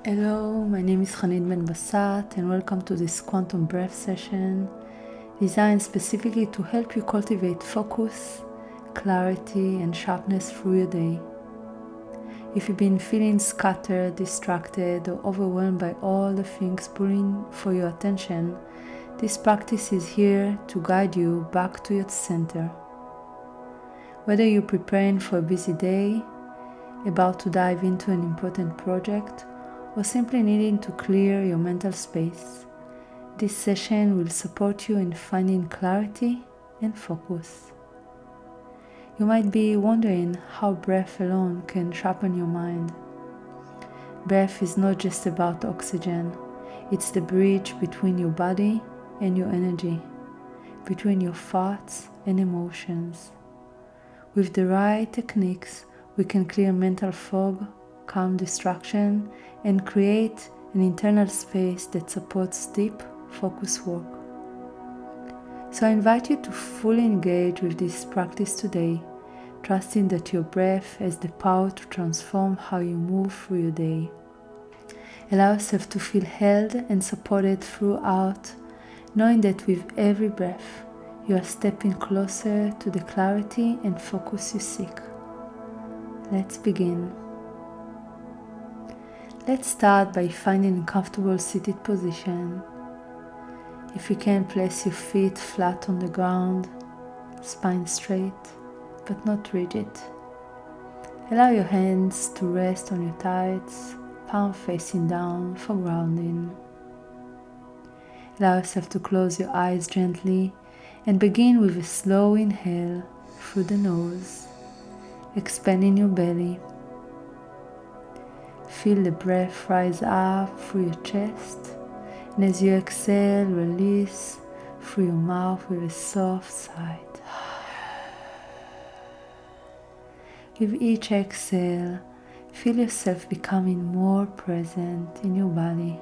Hello, my name is Hanid Ben Basat and welcome to this quantum breath session designed specifically to help you cultivate focus, clarity and sharpness through your day. If you've been feeling scattered, distracted or overwhelmed by all the things pulling for your attention, this practice is here to guide you back to your center. Whether you're preparing for a busy day, about to dive into an important project, or simply needing to clear your mental space, this session will support you in finding clarity and focus. You might be wondering how breath alone can sharpen your mind. Breath is not just about oxygen, it's the bridge between your body and your energy, between your thoughts and emotions. With the right techniques, we can clear mental fog, calm distraction, and create an internal space that supports deep, focused work. So I invite you to fully engage with this practice today, trusting that your breath has the power to transform how you move through your day. Allow yourself to feel held and supported throughout, knowing that with every breath, you are stepping closer to the clarity and focus you seek. Let's begin. Let's start by finding a comfortable seated position. If you can, place your feet flat on the ground, spine straight, but not rigid. Allow your hands to rest on your thighs, palm facing down for grounding. Allow yourself to close your eyes gently and begin with a slow inhale through the nose, expanding your belly. Feel the breath rise up through your chest, and as you exhale, release through your mouth with a soft sigh. With each exhale, feel yourself becoming more present in your body.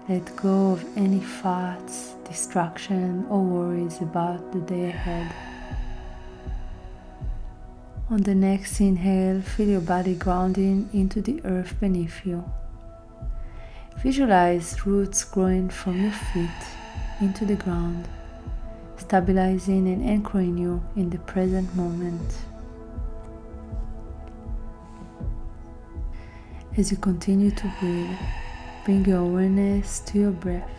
Let go of any thoughts, distraction, or worries about the day ahead. On the next inhale, feel your body grounding into the earth beneath you. Visualize roots growing from your feet into the ground, stabilizing and anchoring you in the present moment. As you continue to breathe, bring your awareness to your breath.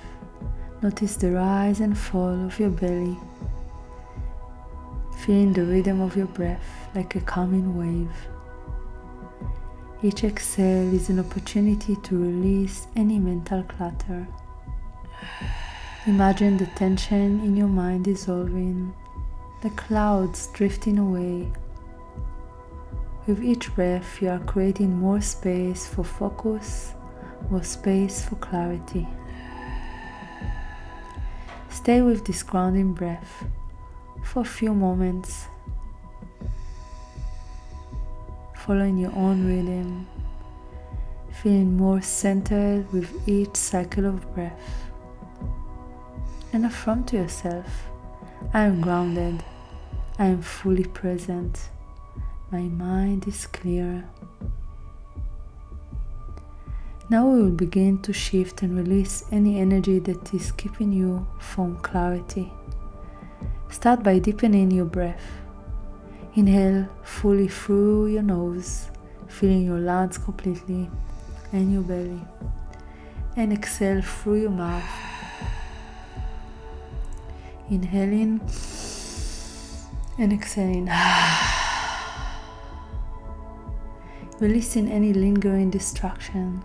Notice the rise and fall of your belly, feeling the rhythm of your breath like a calming wave. Each exhale is an opportunity to release any mental clutter. Imagine the tension in your mind dissolving, the clouds drifting away. With each breath, you are creating more space for focus, more space for clarity. Stay with this grounding breath for a few moments, following your own rhythm, feeling more centered with each cycle of breath. And affirm to yourself, I am grounded, I am fully present, my mind is clear. Now we will begin to shift and release any energy that is keeping you from clarity. Start by deepening your breath. Inhale fully through your nose, filling your lungs completely and your belly. And exhale through your mouth. Inhaling and exhaling. Releasing any lingering distraction.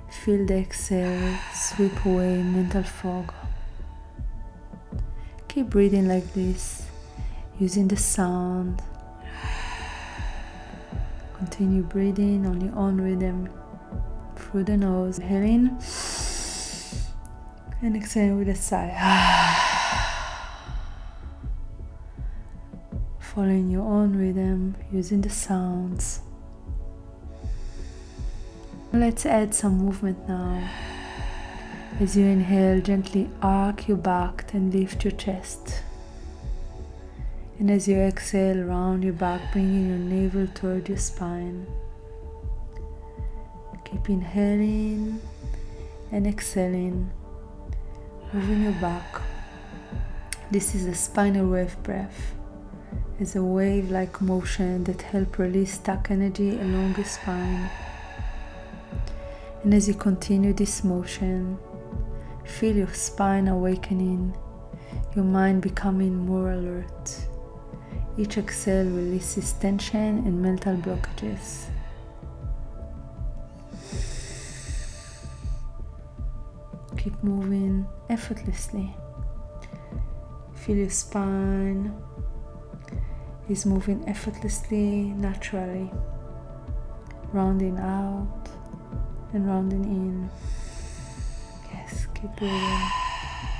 Feel the exhale sweep away mental fog. Keep breathing like this, using the sound. Continue breathing on your own rhythm through the nose, inhaling and exhaling with a sigh. Following your own rhythm, using the sounds. Let's add some movement now. As you inhale, gently arc your back and lift your chest. And as you exhale, round your back, bringing your navel toward your spine. Keep inhaling and exhaling, moving your back. This is a spinal wave breath. It's a wave-like motion that helps release stuck energy along your spine. And as you continue this motion, feel your spine awakening, your mind becoming more alert. Each exhale releases tension and mental blockages. Keep moving effortlessly. Feel your spine is moving effortlessly, naturally, rounding out and rounding in. Yes, keep breathing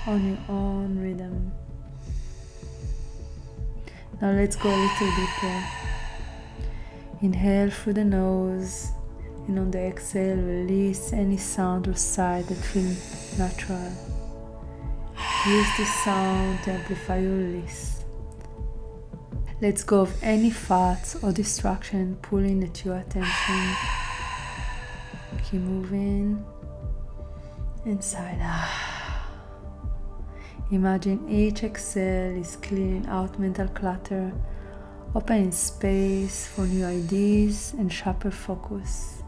on your own rhythm. Now let's go a little deeper. Inhale through the nose, and on the exhale, release any sound or sight that feels natural. Use this sound to amplify your release. Let go of any thoughts or distraction pulling at your attention. Keep moving inside. Imagine each exhale is clearing out mental clutter, opening space for new ideas and sharper focus.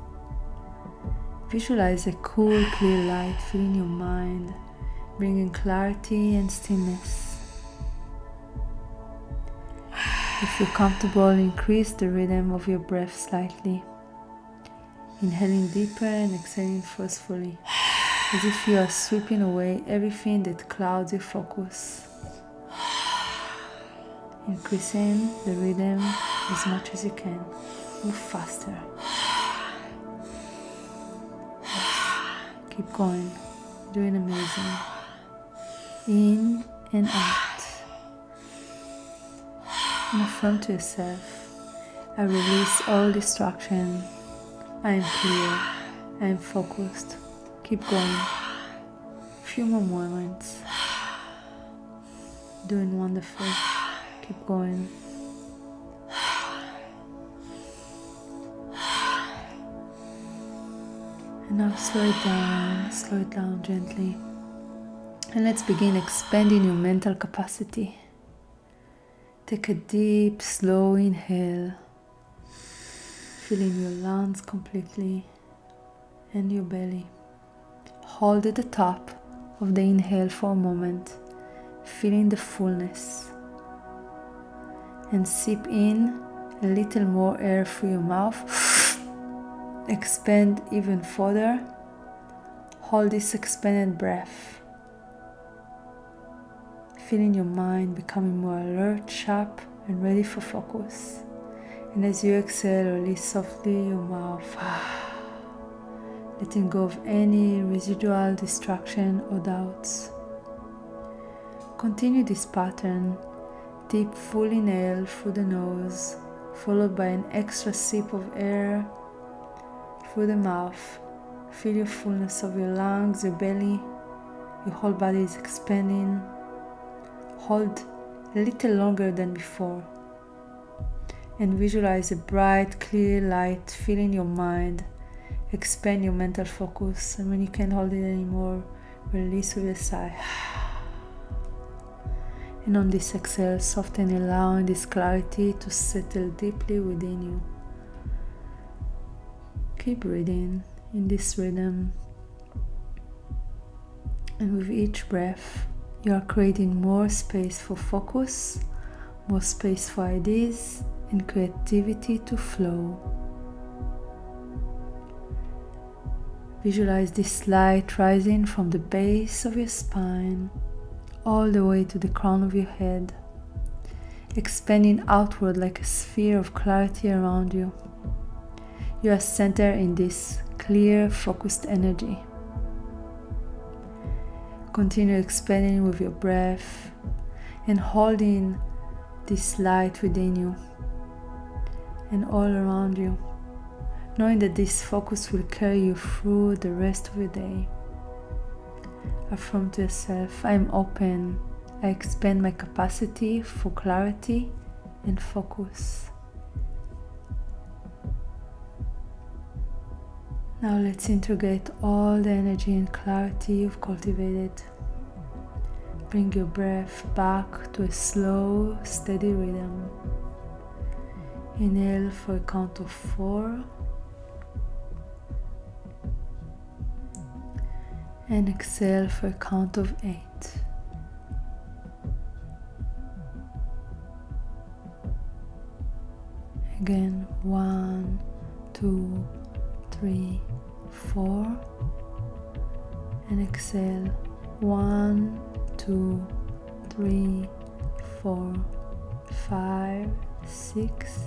Visualize a cool, clear light filling your mind, bringing clarity and stillness. If you're comfortable, increase the rhythm of your breath slightly. Inhaling deeper and exhaling forcefully, as if you are sweeping away everything that clouds your focus. Increasing the rhythm as much as you can. Move faster. Keep going. Doing amazing. In and out. And affirm to yourself, I release all distraction. I am clear. I am focused. Keep going. Few more moments. Doing wonderful. Keep going. And now slow it down gently. And let's begin expanding your mental capacity. Take a deep, slow inhale, filling your lungs completely and your belly. Hold at the top of the inhale for a moment, feeling the fullness. And sip in a little more air through your mouth. Expand even further. Hold this expanded breath, feeling your mind becoming more alert, sharp, and ready for focus. And as you exhale, release softly your mouth, letting go of any residual distraction or doubts. Continue this pattern. Deep full inhale through the nose, followed by an extra sip of air through the mouth. Feel your fullness of your lungs, your belly, your whole body is expanding. Hold a little longer than before. And visualize a bright, clear light filling your mind. Expand your mental focus, and when you can't hold it anymore, release with a sigh. And on this exhale, soften, allowing this clarity to settle deeply within you. Keep breathing in this rhythm. And with each breath, you are creating more space for focus, more space for ideas and creativity to flow. Visualize this light rising from the base of your spine all the way to the crown of your head, expanding outward like a sphere of clarity around you. You are centered in this clear, focused energy. Continue expanding with your breath and holding this light within you and all around you, knowing that this focus will carry you through the rest of your day. Affirm to yourself, I am open. I expand my capacity for clarity and focus. Now let's integrate all the energy and clarity you've cultivated. Bring your breath back to a slow, steady rhythm. Inhale for a count of 4 and exhale for a count of 8. Again, 1, 2, 3, 4, and exhale 1, 2, 3, 4, 5, 6,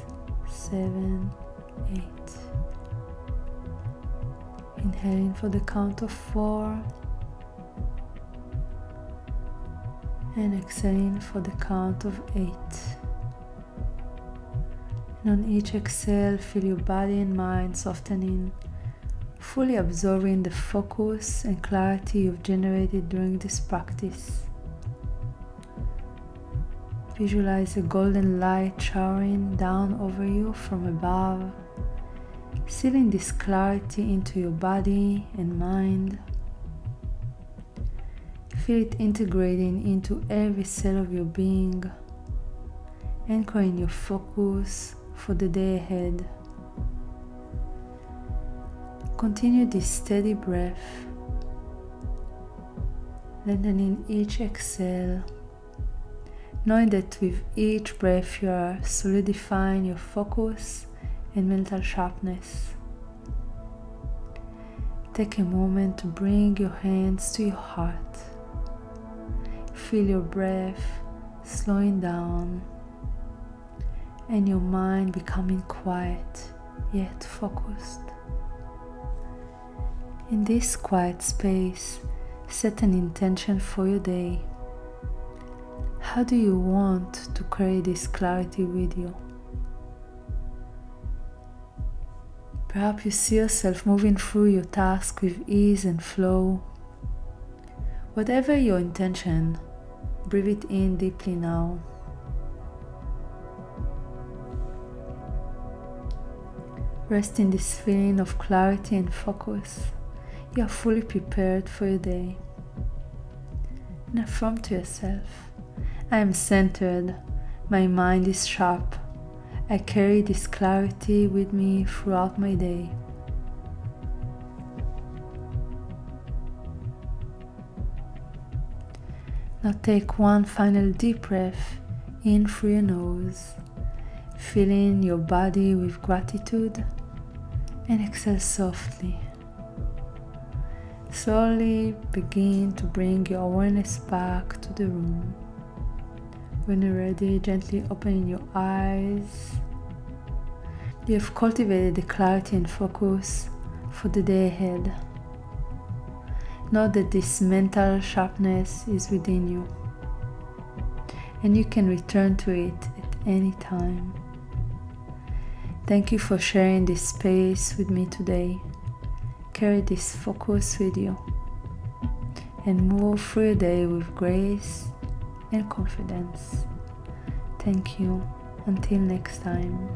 7, 8. Inhaling for the count of 4 and exhaling for the count of 8. And on each exhale, feel your body and mind softening, fully absorbing the focus and clarity you've generated during this practice. Visualize a golden light showering down over you from above, sealing this clarity into your body and mind. Feel it integrating into every cell of your being, anchoring your focus for the day ahead. Continue this steady breath, lengthening each exhale, knowing that with each breath you are solidifying your focus and mental sharpness. Take a moment to bring your hands to your heart. Feel your breath slowing down and your mind becoming quiet yet focused. In this quiet space, set an intention for your day. How do you want to carry this clarity with you? Perhaps you see yourself moving through your task with ease and flow. Whatever your intention, breathe it in deeply now. Rest in this feeling of clarity and focus. You are fully prepared for your day. And affirm to yourself, I am centered, my mind is sharp. I carry this clarity with me throughout my day. Now take one final deep breath in through your nose, filling your body with gratitude, and exhale softly. Slowly begin to bring your awareness back to the room. When you're ready, gently open your eyes. You have cultivated the clarity and focus for the day ahead. Know that this mental sharpness is within you, and you can return to it at any time. Thank you for sharing this space with me today. Carry this focus with you and move through your day with grace and confidence. Thank you. Until next time.